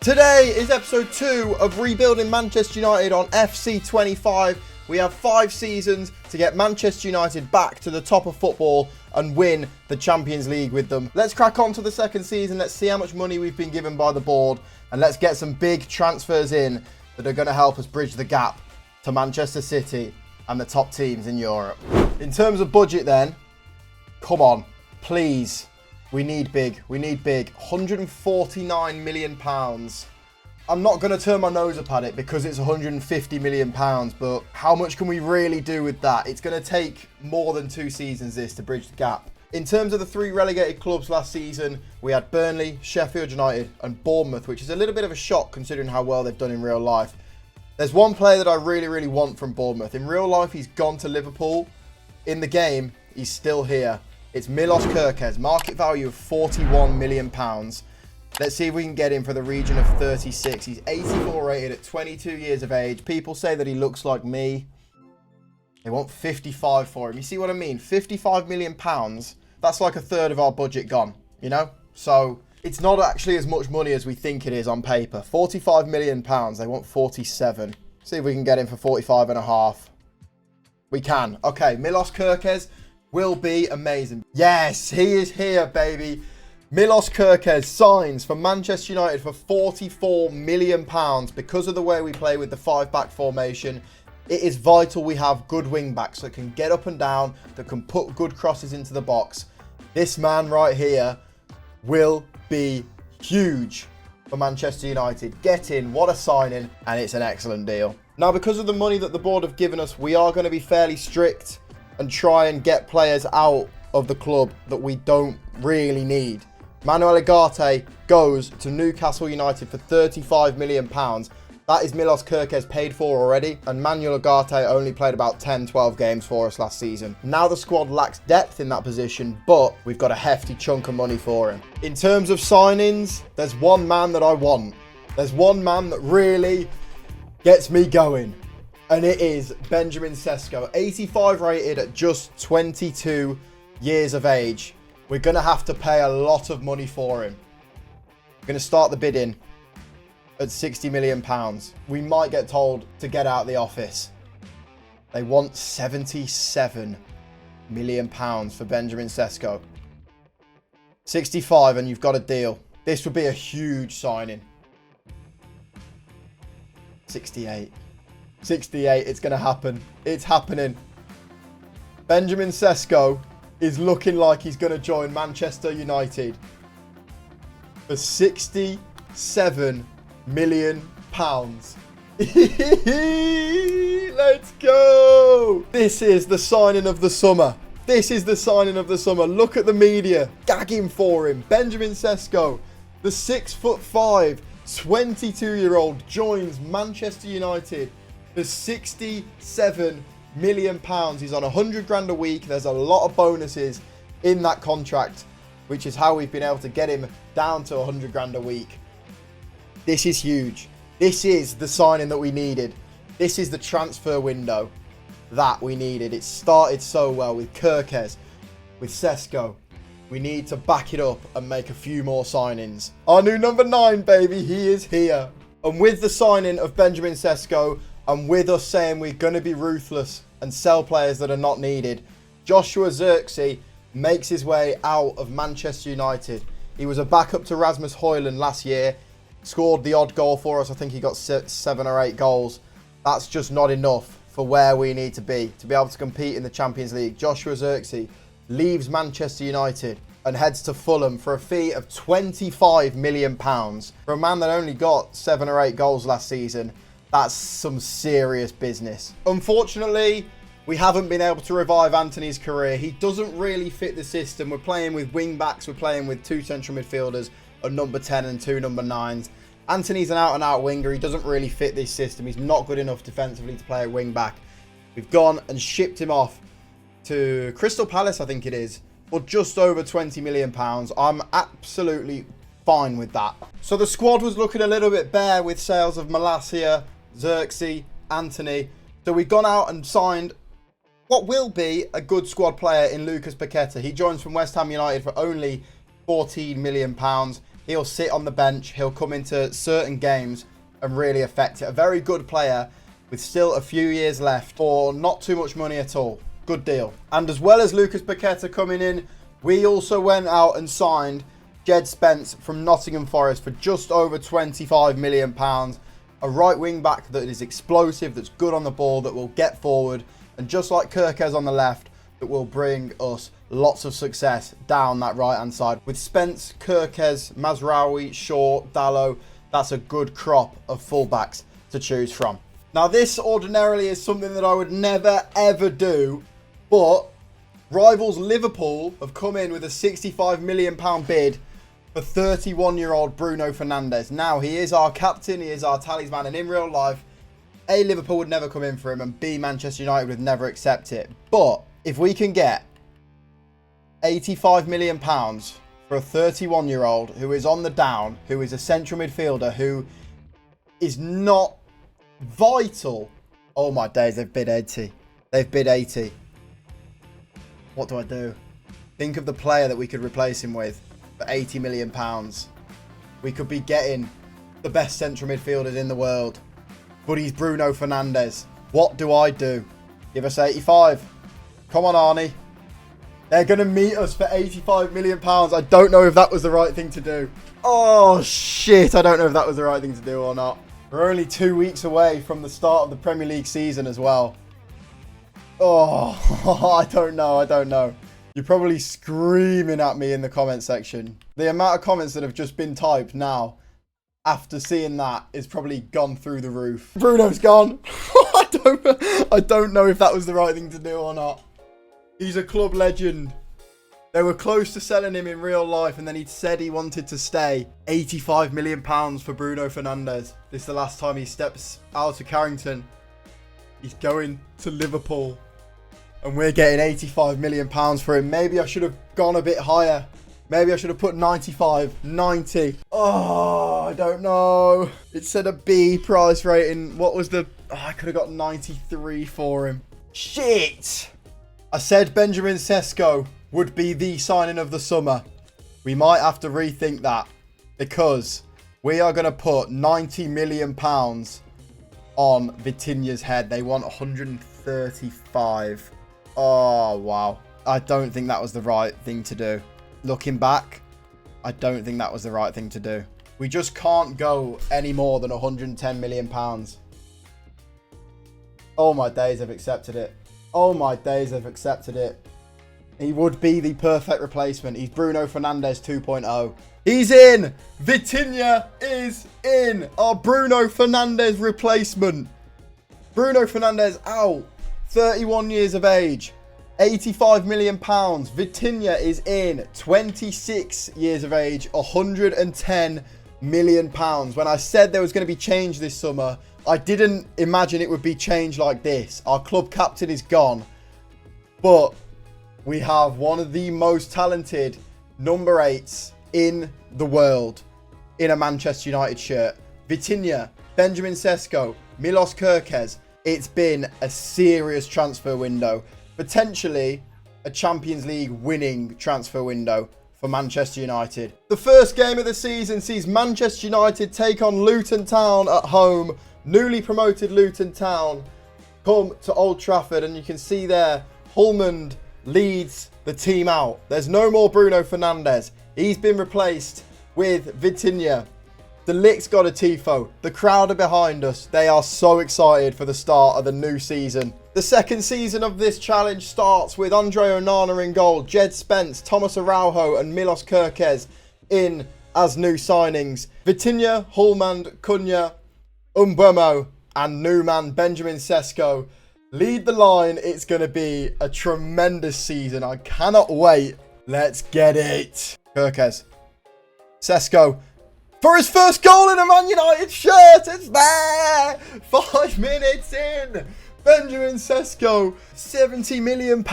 Today is episode 2 of rebuilding Manchester United on FC25. We have 5 seasons to get Manchester United back to the top of football and win the Champions League with them. Let's crack on to the second season. Let's see how much money we've been given by the board and let's get some big transfers in that are going to help us bridge the gap to Manchester City and the top teams in Europe. In terms of budget then, come on, please. We need big. We need big. £149 million. I'm not going to turn my nose up at it because it's £150 million, but how much can we really do with that? It's going to take more than 2 seasons this to bridge the gap. In terms of the 3 relegated clubs last season, we had Burnley, Sheffield United and Bournemouth, which is a little bit of a shock considering how well they've done in real life. There's one player that I really want from Bournemouth. In real life, he's gone to Liverpool. In the game, he's still here. It's Milos Kerkez, market value of £41 million. Let's see if we can get him for the region of 36. He's 84 rated at 22 years of age. People say that he looks like me. They want 55 for him. You see what I mean? £55 million. That's like a third of our budget gone, you know? So it's not actually as much money as we think it is on paper. £45 million. They want 47. See if we can get him for 45 and a half. We can. Okay, Milos Kerkez will be amazing. Yes, he is here, baby. Milos Kerkez signs for Manchester United for £44 million because of the way we play with the 5-back formation. It is vital we have good wing backs that can get up and down, that can put good crosses into the box. This man right here will be huge for Manchester United. Get in, what a signing, and it's an excellent deal. Now, because of the money that the board have given us, we are going to be fairly strict and try and get players out of the club that we don't really need. Manuel Ugarte goes to Newcastle United for £35 million. That is Milos Kerkez paid for already, and Manuel Ugarte only played about 10-12 games for us last season. Now the squad lacks depth in that position, but we've got a hefty chunk of money for him. In terms of signings, there's one man that I want. There's one man that really gets me going. And it is Benjamin Sesko, 85 rated at just 22 years of age. We're going to have to pay a lot of money for him. We're going to start the bidding at £60 million. We might get told to get out of the office. They want £77 million for Benjamin Sesko. 65 and you've got a deal. This would be a huge signing. 68. 68, it's going to happen. It's happening. Benjamin Sesko is looking like he's going to join Manchester United for £67 million. Let's go! This is the signing of the summer. This is the signing of the summer. Look at the media gagging for him. Benjamin Sesko, the 6'5", 22-year-old joins Manchester United for £67 million. He's on 100 grand a week. There's a lot of bonuses in that contract, which is how we've been able to get him down to 100 grand a week. This is huge. This is the signing that we needed. This is the transfer window that we needed. It started so well with Kerkez, with Sesko. We need to back it up and make a few more signings. Our new number 9, baby, he is here. And with the signing of Benjamin Sesko, and with us saying we're going to be ruthless and sell players that are not needed, Joshua Zirkzee makes his way out of Manchester United. He was a backup to Rasmus Højlund last year, scored the odd goal for us. I think he got 7 or 8 goals. That's just not enough for where we need to be able to compete in the Champions League. Joshua Zirkzee leaves Manchester United and heads to Fulham for a fee of £25 million. For a man that only got 7 or 8 goals last season, that's some serious business. Unfortunately, we haven't been able to revive Antony's career. He doesn't really fit the system. We're playing with wing backs. We're playing with 2 central midfielders, a number 10 and 2 number 9s. Antony's an out-and-out winger. He doesn't really fit this system. He's not good enough defensively to play a wing back. We've gone and shipped him off to Crystal Palace, I think it is, for just over £20 million. I'm absolutely fine with that. So the squad was looking a little bit bare with sales of Malacia, Zirkzee, Antony. So we've gone out and signed what will be a good squad player in Lucas Paqueta. He joins from West Ham United for only £14 million. he'll sit on the bench. He'll come into certain games and really affect it. A very good player with still a few years left for not too much money at all. Good deal. And as well as Lucas Paqueta coming in, we also went out and signed Jed Spence from Nottingham Forest for just over £25 million. A right wing back that is explosive, that's good on the ball, that will get forward. And just like Kirkez on the left, that will bring us lots of success down that right-hand side. With Spence, Kirkez, Mazraoui, Shaw, Dallo, that's a good crop of fullbacks to choose from. Now, this ordinarily is something that I would never, ever do, but rivals Liverpool have come in with a £65 million bid for 31-year-old Bruno Fernandes. Now, he is our captain, he is our talisman, and in real life, A, Liverpool would never come in for him, and B, Manchester United would never accept it. But if we can get £85 million for a 31-year-old who is on the down, who is a central midfielder, who is not vital. Oh my days, they've bid 80. They've bid 80. What do I do? Think of the player that we could replace him with for £80 million. We could be getting the best central midfielders in the world, but he's Bruno Fernandes. What do I do? Give us 85. Come on, Arnie. They're going to meet us for £85 million. I don't know if that was the right thing to do. Oh, shit. I don't know if that was the right thing to do or not. We're only 2 weeks away from the start of the Premier League season as well. Oh, I don't know. You're probably screaming at me in the comment section. The amount of comments that have just been typed now after seeing that is probably gone through the roof. Bruno's gone. I don't know if that was the right thing to do or not. He's a club legend. They were close to selling him in real life, and then he said he wanted to stay. £85 million for Bruno Fernandes. This is the last time he steps out of Carrington. He's going to Liverpool, and we're getting £85 million for him. Maybe I should have gone a bit higher. Maybe I should have put 95, 90. Oh, I don't know. It said a B price rating. What was the... Oh, I could have got 93 for him. Shit! I said Benjamin Sesko would be the signing of the summer. We might have to rethink that, because we are going to put £90 million on Vitinha's head. They want 135. Oh, wow. I don't think that was the right thing to do. Looking back, I don't think that was the right thing to do. We just can't go any more than £110 million. Oh, my days, I've accepted it. Oh my days, I've accepted it. He would be the perfect replacement. He's Bruno Fernandes 2.0. He's in! Vitinha is in! Our Bruno Fernandes replacement. Bruno Fernandes out. 31 years of age. £85 million. Vitinha is in. 26 years of age. £110 million. When I said there was going to be change this summer, I didn't imagine it would be change like this. Our club captain is gone, but we have one of the most talented number 8s in the world in a Manchester United shirt. Vitinha, Benjamin Sesko, Milos Kirkez. It's been a serious transfer window. Potentially a Champions League winning transfer window for Manchester United. The first game of the season sees Manchester United take on Luton Town at home. Newly promoted Luton Town come to Old Trafford, and you can see there Hulmand leads the team out. There's no more Bruno Fernandes. He's been replaced with Vitinha. De Ligt's got a tifo. The crowd are behind us. They are so excited for the start of the new season. The second season of this challenge starts with Andre Onana in goal, Jed Spence, Thomas Araujo and Milos Kirkez in as new signings. Vitinha, Hulmand, Cunha, Mbeumo and new man Benjamin Sesko lead the line. It's going to be a tremendous season. I cannot wait. Let's get it. Kirkez. Sesko for his first goal in a Man United shirt. It's there. 5 minutes in. Benjamin Sesko. £70 million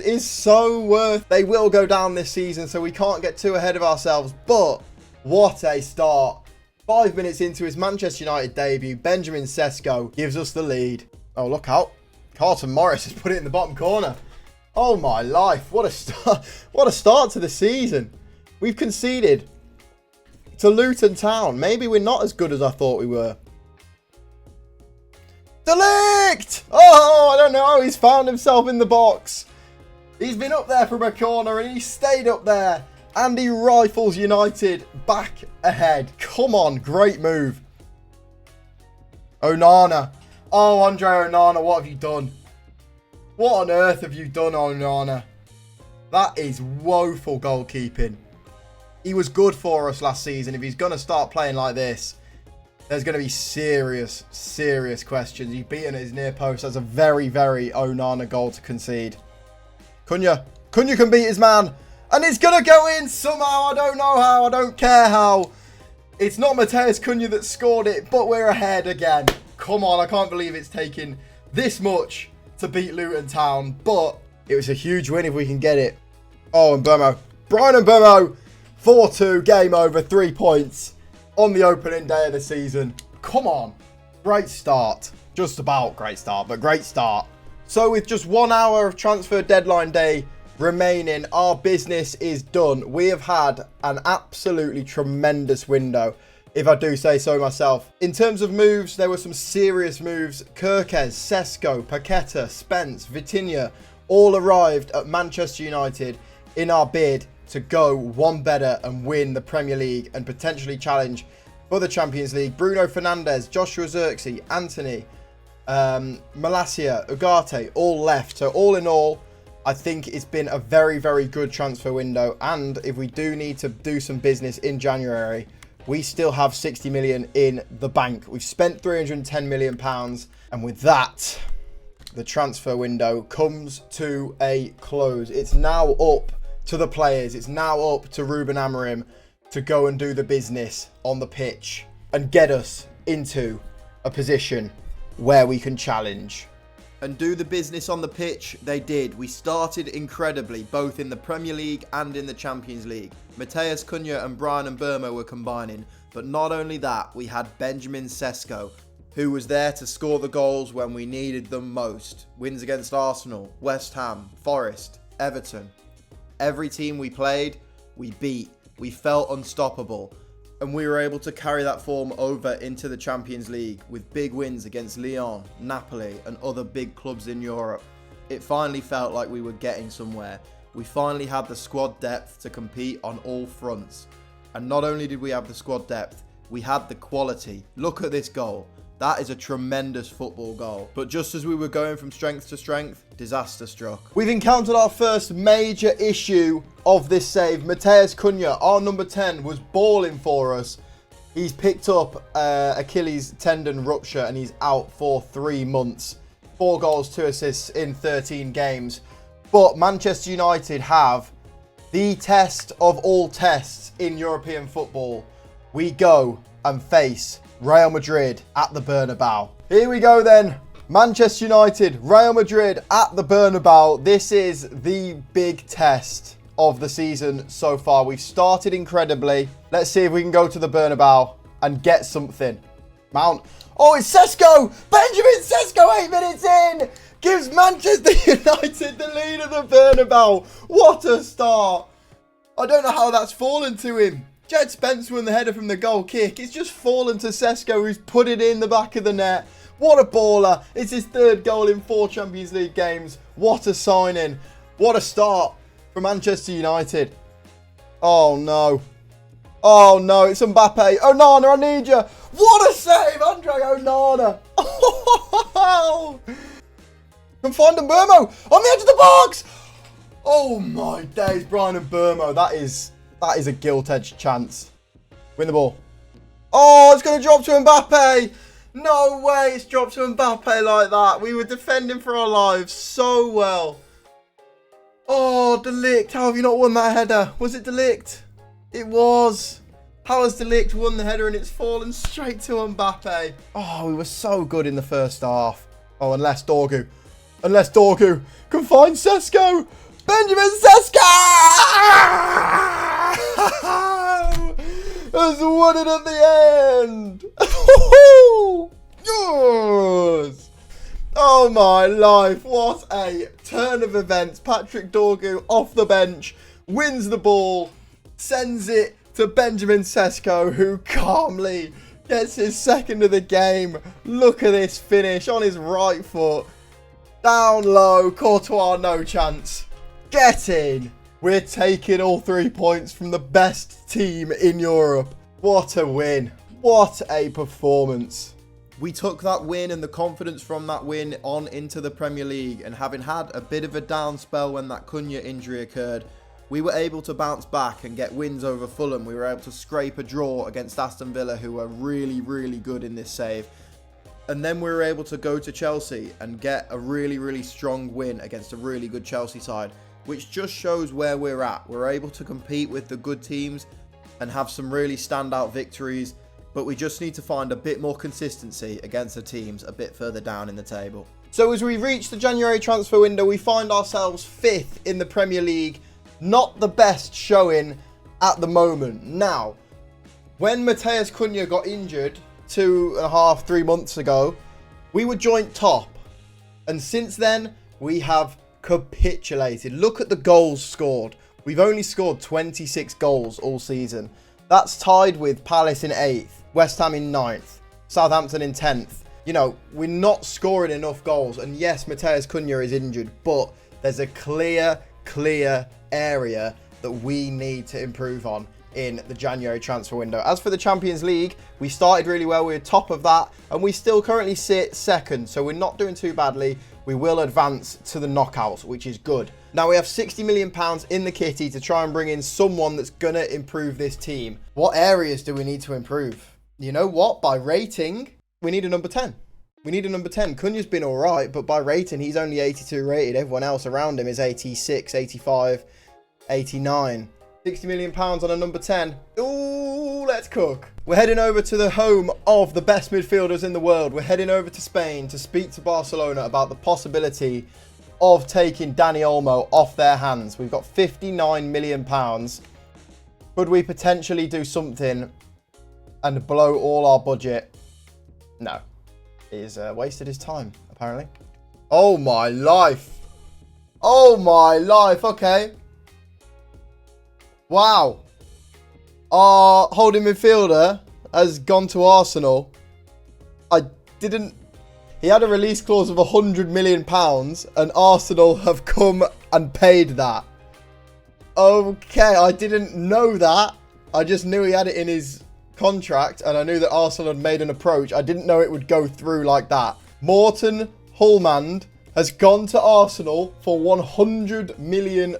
is so worth. They will go down this season, so we can't get too ahead of ourselves. But what a start. 5 minutes into his Manchester United debut, Benjamin Sesko gives us the lead. Oh, look out. Carlton Morris has put it in the bottom corner. Oh, my life. What a start. What a start to the season. We've conceded to Luton Town. Maybe we're not as good as I thought we were. De Ligt! Oh, I don't know. He's found himself in the box. He's been up there from a corner and he stayed up there. And he rifles United back ahead. Come on, great move. Onana. Oh, Andre Onana, what have you done? What on earth have you done, Onana? That is woeful goalkeeping. He was good for us last season. If he's going to start playing like this, there's going to be serious, serious questions. He's beaten his near post. That's a very, very Onana goal to concede. Cunha. Cunha can beat his man. And it's going to go in somehow. I don't know how. I don't care how. It's not Matheus Cunha that scored it, but we're ahead again. Come on. I can't believe it's taken this much to beat Luton Town. But it was a huge win if we can get it. Oh, and Mbeumo. Brian Mbeumo. 4-2. Game over. 3 points on the opening day of the season. Come on. Great start. Just about great start, but great start. So with just 1 hour of transfer deadline day remaining, our business is done. We have had an absolutely tremendous window, if I do say so myself. In terms of moves, there were some serious moves. Kirkes, Sesko, Paqueta, Spence, Vitinha all arrived at Manchester United in our bid to go one better and win the Premier League and potentially challenge for the Champions League. Bruno Fernandes, Joshua Zirkzee, Anthony, Malacia, Ugarte, all left. So all in all, I think it's been a very, very good transfer window. And if we do need to do some business in January, we still have 60 million in the bank. We've spent 310 million pounds. And with that, the transfer window comes to a close. It's now up to the players. It's now up to Ruben Amorim to go and do the business on the pitch and get us into a position where we can challenge. And do the business on the pitch, they did. We started incredibly, both in the Premier League and in the Champions League. Matheus Cunha and Brian Mbeumo were combining. But not only that, we had Benjamin Sesko, who was there to score the goals when we needed them most. Wins against Arsenal, West Ham, Forest, Everton. Every team we played, we beat. We felt unstoppable. And we were able to carry that form over into the Champions League with big wins against Lyon, Napoli and other big clubs in Europe. It finally felt like we were getting somewhere. We finally had the squad depth to compete on all fronts. And not only did we have the squad depth, we had the quality. Look at this goal. That is a tremendous football goal. But just as we were going from strength to strength, disaster struck. We've encountered our first major issue of this save. Matheus Cunha, our number 10, was balling for us. He's picked up Achilles tendon rupture and he's out for 3 months. 4 goals, 2 assists in 13 games. But Manchester United have the test of all tests in European football. We go and face Real Madrid at the Bernabeu. Here we go then. Manchester United, Real Madrid at the Bernabeu. This is the big test of the season so far. We've started incredibly. Let's see if we can go to the Bernabeu and get something. Mount. Oh, it's Sesko! Benjamin Sesko, 8 minutes in! Gives Manchester United the lead of the Bernabeu. What a start. I don't know how that's fallen to him. Jed Spence won the header from the goal kick. It's just fallen to Sesko, who's put it in the back of the net. What a baller. It's his 3rd goal in 4 Champions League games. What a signing. What a start for Manchester United. Oh, no. Oh, no. It's Mbappe. Onana, I need you. What a save. Andre Onana. Oh, can find Mbeumo on the edge of the box. Oh, my days. Brian Mbeumo. That is a gilt-edged chance. Win the ball. Oh, it's going to drop to Mbappe. No way it's dropped to Mbappe like that. We were defending for our lives so well. Oh, De Ligt. How have you not won that header? Was it De Ligt? It was. How has De Ligt won the header and it's fallen straight to Mbappe? Oh, we were so good in the first half. Oh, unless Dorgu can find Sesko. Benjamin Sesko has won it at the end. Yes. Oh my life, what a turn of events. Patrick Dorgu off the bench, wins the ball, sends it to Benjamin Sesko, who calmly gets his second of the game. Look at this finish on his right foot. Down low, Courtois, no chance. Get in. We're taking all 3 points from the best team in Europe. What a win. What a performance. We took that win and the confidence from that win on into the Premier League, and having had a bit of a down spell when that Cunha injury occurred, we were able to bounce back and get wins over Fulham. We were able to scrape a draw against Aston Villa, who are really, really good in this save. And then we were able to go to Chelsea and get a really, really strong win against a really good Chelsea side, which just shows where we're at. We're able to compete with the good teams and have some really standout victories, but we just need to find a bit more consistency against the teams a bit further down in the table. So as we reach the January transfer window, we find ourselves 5th in the Premier League. Not the best showing at the moment. Now, when Matheus Cunha got injured 2.5, 3 months ago, we were joint top. And since then, we have capitulated. Look at the goals scored. We've only scored 26 goals all season. That's tied with Palace in 8th, West Ham in 9th, Southampton in 10th. You know, we're not scoring enough goals. And yes, Matheus Cunha is injured, but there's a clear area that we need to improve on in the January transfer window. As for the Champions League, we started really well. We're top of that, and we still currently sit 2nd, so we're not doing too badly. We will advance to the knockouts, which is good. Now we have £60 million in the kitty to try and bring in someone that's going to improve this team. What areas do we need to improve? You know what? By rating, we need a number 10. We need a number 10. Cunha's been all right, but by rating, he's only 82 rated. Everyone else around him is 86, 85, 89. £60 million on a number 10. Ooh, let's cook. We're heading over to the home of the best midfielders in the world. We're heading over to Spain to speak to Barcelona about the possibility of taking Dani Olmo off their hands. We've got £59 million. Could we potentially do something and blow all our budget? No. He's wasted his time, apparently. Oh my life. Oh my life. Okay. Wow. Our holding midfielder has gone to Arsenal. He had a release clause of £100 million and Arsenal have come and paid that. Okay, I didn't know that. I just knew he had it in his contract and I knew that Arsenal had made an approach. I didn't know it would go through like that. Morten Hulmand has gone to Arsenal for £100 million.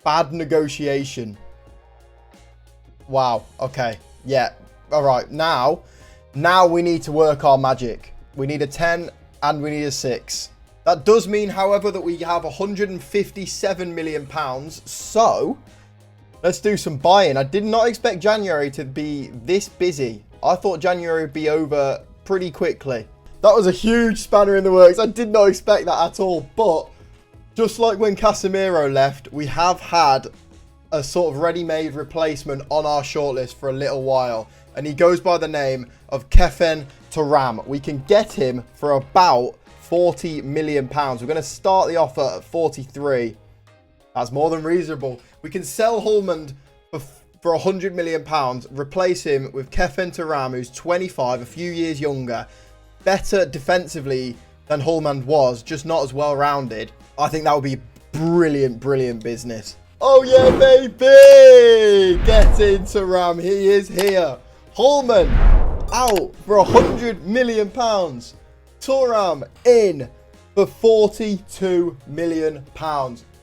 Bad negotiation. Wow. Okay. Yeah. All right. Now we need to work our magic. We need a 10 and we need a 6. That does mean, however, that we have £157 million. So let's do some buying. I did not expect January to be this busy. I thought January would be over pretty quickly. That was a huge spanner in the works. I did not expect that at all. But just like when Casemiro left, we have had a sort of ready-made replacement on our shortlist for a little while. And he goes by the name of Kefren Turam. We can get him for about £40 million. We're going to start the offer at 43. That's more than reasonable. We can sell Hulmand for £100 million, replace him with Kefren Turam, who's 25, a few years younger, better defensively than Hulmand was, just not as well-rounded. I think that would be brilliant, brilliant business. Oh yeah, baby! Get in, Turam. He is here. Hulmand out for £100 million. Turam in for £42 million.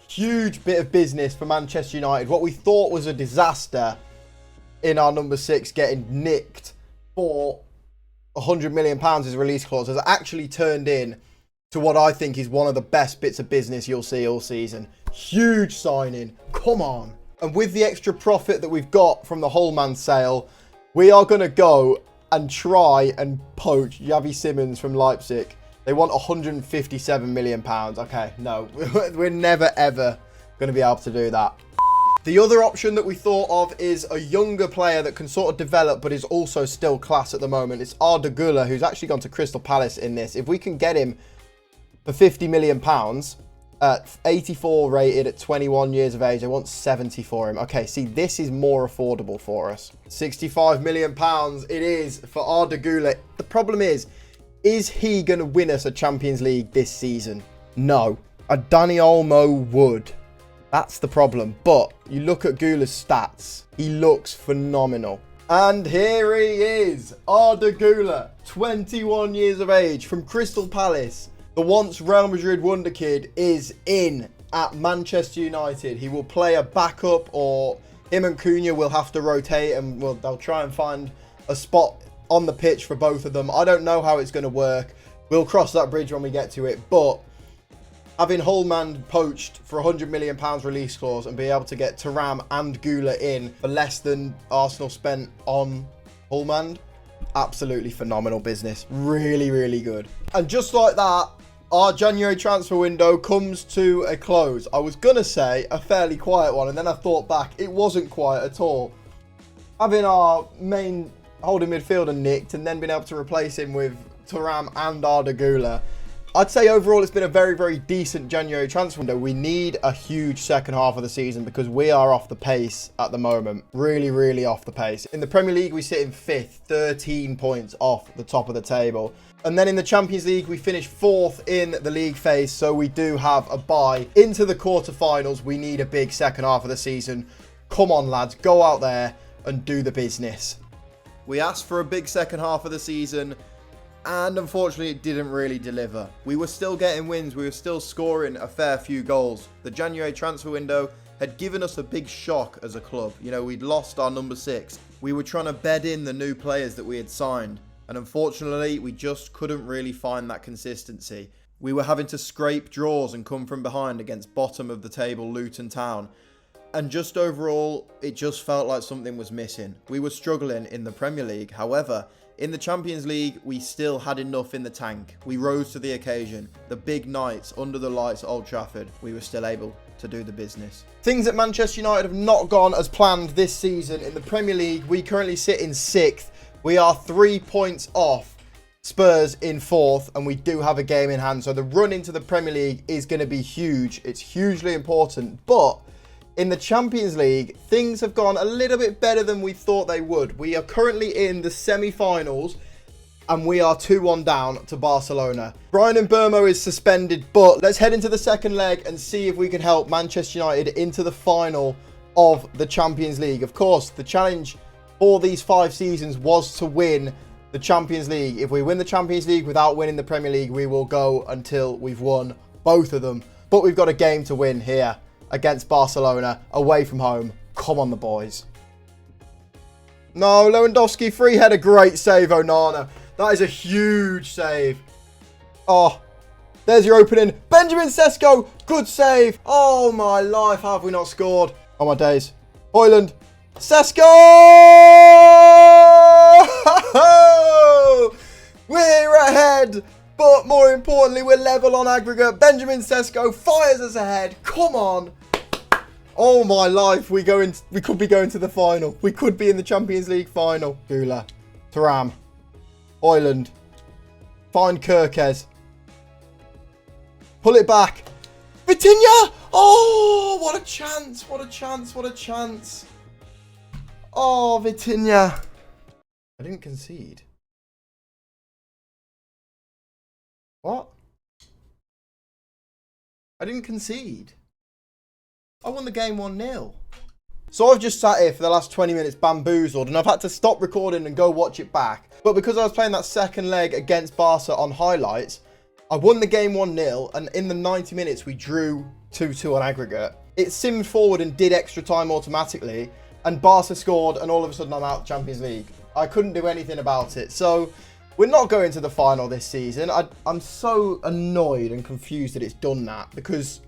Huge bit of business for Manchester United. What we thought was a disaster in our number 6 getting nicked for £100 million as release clause has actually turned in to what I think is one of the best bits of business you'll see all season. Huge signing. Come on. And with the extra profit that we've got from the Hulmand sale, we are going to go and try and poach Xavi Simons from Leipzig. They want £157 million. Okay, no. We're never, ever going to be able to do that. The other option that we thought of is a younger player that can sort of develop but is also still class at the moment. It's Arda Güler, who's actually gone to Crystal Palace in this. If we can get him for £50 million, At 84 rated at 21 years of age. I want 70 for him. Okay, see, this is more affordable for us. £65 million it is for Arda Güler. The problem is he going to win us a Champions League this season? No. A Dani Olmo would. That's the problem. But you look at Güler's stats. He looks phenomenal. And here he is. Arda Güler, 21 years of age from Crystal Palace. The once Real Madrid wonder kid is in at Manchester United. He will play a backup, or him and Cunha will have to rotate, and they'll try and find a spot on the pitch for both of them. I don't know how it's going to work. We'll cross that bridge when we get to it. But having Holman poached for £100 million release clause and be able to get Thuram and Güler in for less than Arsenal spent on Holman, absolutely phenomenal business. Really, really good. And just like that, our January transfer window comes to a close. I was going to say a fairly quiet one, and then I thought back, it wasn't quiet at all. Having our main holding midfielder nicked and then being able to replace him with Thuram and Arda Güler, I'd say overall it's been a very, very decent January transfer window. We need a huge second half of the season because we are off the pace at the moment. Really, really off the pace. In the Premier League, we sit in 5th, 13 points off the top of the table. And then in the Champions League, we finish 4th in the league phase. So we do have a bye into the quarterfinals. We need a big second half of the season. Come on, lads, go out there and do the business. We asked for a big second half of the season, and unfortunately it didn't really deliver. We were still getting wins, we were still scoring a fair few goals. The January transfer window had given us a big shock as a club. You know, we'd lost our number 6. We were trying to bed in the new players that we had signed, and unfortunately we just couldn't really find that consistency. We were having to scrape draws and come from behind against bottom of the table Luton Town. And just overall, it just felt like something was missing. We were struggling in the Premier League. However, in the Champions League, we still had enough in the tank. We rose to the occasion. The big nights under the lights at Old Trafford, we were still able to do the business. Things at Manchester United have not gone as planned this season. In the Premier League, we currently sit in 6th. We are 3 points off Spurs in 4th, and we do have a game in hand. So the run into the Premier League is going to be huge. It's hugely important, but in the Champions League, things have gone a little bit better than we thought they would. We are currently in the semi-finals, and we are 2-1 down to Barcelona. Brian Mbeumo is suspended, but let's head into the second leg and see if we can help Manchester United into the final of the Champions League. Of course, the challenge for these 5 seasons was to win the Champions League. If we win the Champions League without winning the Premier League, we will go until we've won both of them. But we've got a game to win here against Barcelona, away from home. Come on, the boys. No, Lewandowski, free header, great save, Onana. That is a huge save. Oh, there's your opening. Benjamin Sesko, good save. Oh, my life, how have we not scored? Oh, my days. Højlund, Sesko! We're ahead. But more importantly, we're level on aggregate. Benjamin Sesko fires us ahead. Come on. Oh my life, we could be going to the final. We could be in the Champions League final. Güler, Thuram, Højlund, find Kirkez. Pull it back. Vitinha! Oh, what a chance, what a chance, what a chance. Oh, Vitinha. I didn't concede. What? I didn't concede. I won the game 1-0. So I've just sat here for the last 20 minutes bamboozled, and I've had to stop recording and go watch it back. But because I was playing that second leg against Barca on highlights, I won the game 1-0, and in the 90 minutes we drew 2-2 on aggregate. It simmed forward and did extra time automatically, and Barca scored, and all of a sudden I'm out of Champions League. I couldn't do anything about it. So we're not going to the final this season. I'm so annoyed and confused that it's done that, because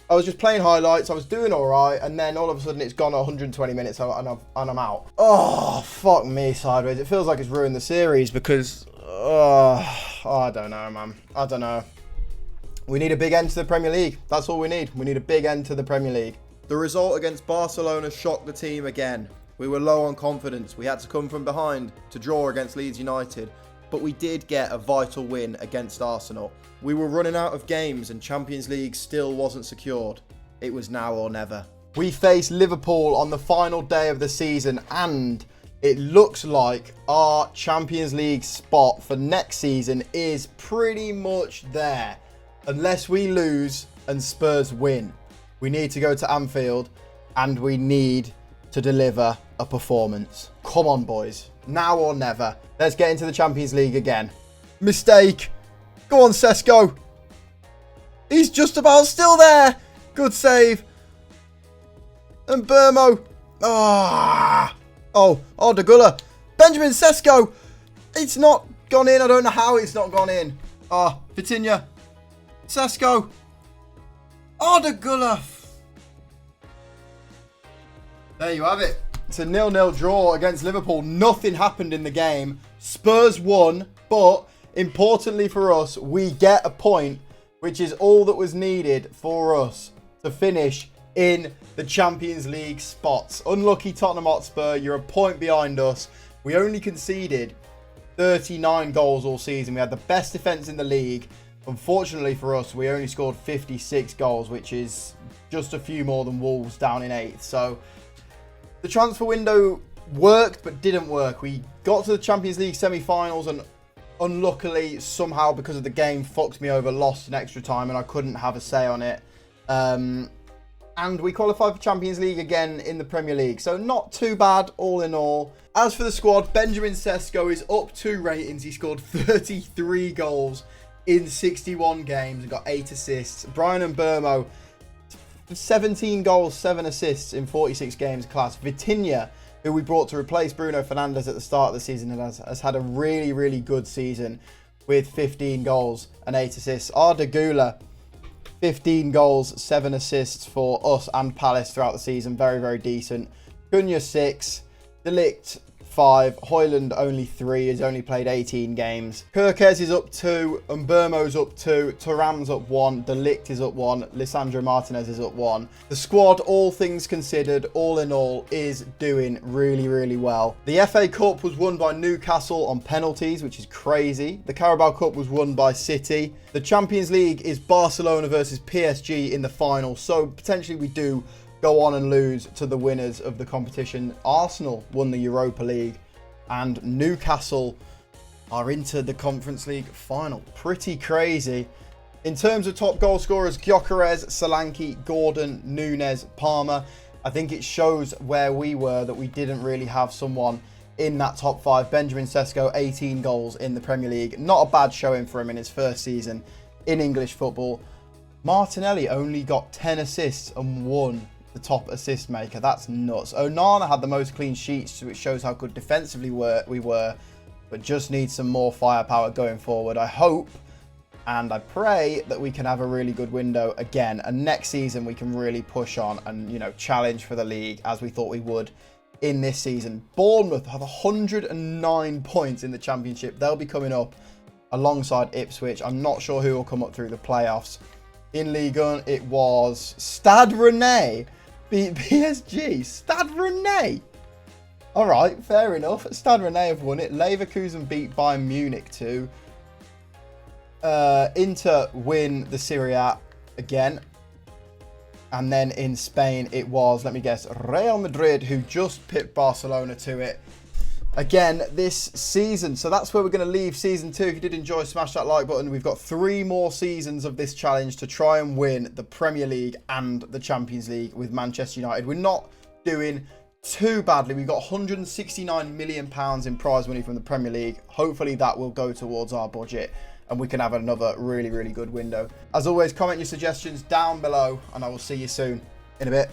I was just playing highlights, I was doing all right, and then all of a sudden it's gone 120 minutes and I'm out. Oh, fuck me sideways. It feels like it's ruined the series because, I don't know, man. I don't know. We need a big end to the Premier League. That's all we need. We need a big end to the Premier League. The result against Barcelona shocked the team again. We were low on confidence. We had to come from behind to draw against Leeds United. but we did get a vital win against Arsenal. We were running out of games and Champions League still wasn't secured. It was now or never. We faced Liverpool on the final day of the season, and it looks like our Champions League spot for next season is pretty much there. Unless we lose and Spurs win. We need to go to Anfield and we need to deliver a performance. Come on, boys. Now or never. Let's get into the Champions League again. Mistake. Go on, Sesko. He's just about still there. Good save. And Burmo. Oh, De Gula. Benjamin Sesko. It's not gone in. I don't know how it's not gone in. Vitinha. Sesko. De Gula. There you have it. It's a 0-0 draw against Liverpool. Nothing happened in the game. Spurs won, but importantly for us, we get a point, which is all that was needed for us to finish in the Champions League spots. Unlucky Tottenham Hotspur, you're a point behind us. We only conceded 39 goals all season. We had the best defence in the league. Unfortunately for us, we only scored 56 goals, which is just a few more than Wolves down in 8th. So the transfer window worked, but didn't work. We got to the Champions League semi-finals and unluckily, somehow, because of the game fucked me over, lost in extra time and I couldn't have a say on it. And we qualified for Champions League again in the Premier League. So not too bad all in all. As for the squad, Benjamin Sesko is up 2 ratings. He scored 33 goals in 61 games and got 8 assists. Brian Mbeumo, 17 goals, 7 assists in 46 games, class. Vitinha, who we brought to replace Bruno Fernandes at the start of the season, and has had a really, really good season with 15 goals and 8 assists. De Gula, 15 goals, 7 assists for us and Palace throughout the season. Very, very decent. Cunha, 6. De Ligt, 5. Højlund only 3. He's only played 18 games. Kirkes is up 2. Mbeumo's up 2. Thuram's up 1. De Ligt is up 1. Lisandro Martinez is up 1. The squad, all things considered, all in all, is doing really, really well. The FA Cup was won by Newcastle on penalties, which is crazy. The Carabao Cup was won by City. The Champions League is Barcelona versus PSG in the final, so potentially we do go on and lose to the winners of the competition. Arsenal won the Europa League and Newcastle are into the Conference League final. Pretty crazy. In terms of top goal scorers, Gyökeres, Solanke, Gordon, Nunes, Palmer. I think it shows where we were that we didn't really have someone in that top 5. Benjamin Sesko, 18 goals in the Premier League. Not a bad showing for him in his first season in English football. Martinelli only got 10 assists and won the top assist maker. That's nuts. Onana had the most clean sheets, which shows how good defensively we were, but just need some more firepower going forward. I hope and I pray that we can have a really good window again, and next season we can really push on and, you know, challenge for the league as we thought we would in this season. Bournemouth have 109 points in the Championship. They'll be coming up alongside Ipswich. I'm not sure who will come up through the playoffs. In Ligue 1, it was Stade Rennais beat PSG. Stade Rennais. All right, fair enough. Stade Rennais have won it. Leverkusen beat Bayern Munich too. Inter win the Serie A again. And then in Spain, it was, let me guess, Real Madrid, who just pipped Barcelona to it again this season. So that's where we're going to leave season 2. If you did enjoy, smash that like button. We've got 3 more seasons of this challenge to try and win the Premier League and the Champions League with Manchester United. We're not doing too badly. We've got £169 million in prize money from the Premier League. Hopefully that will go towards our budget and we can have another really, really good window. As always, comment your suggestions down below and I will see you soon in a bit.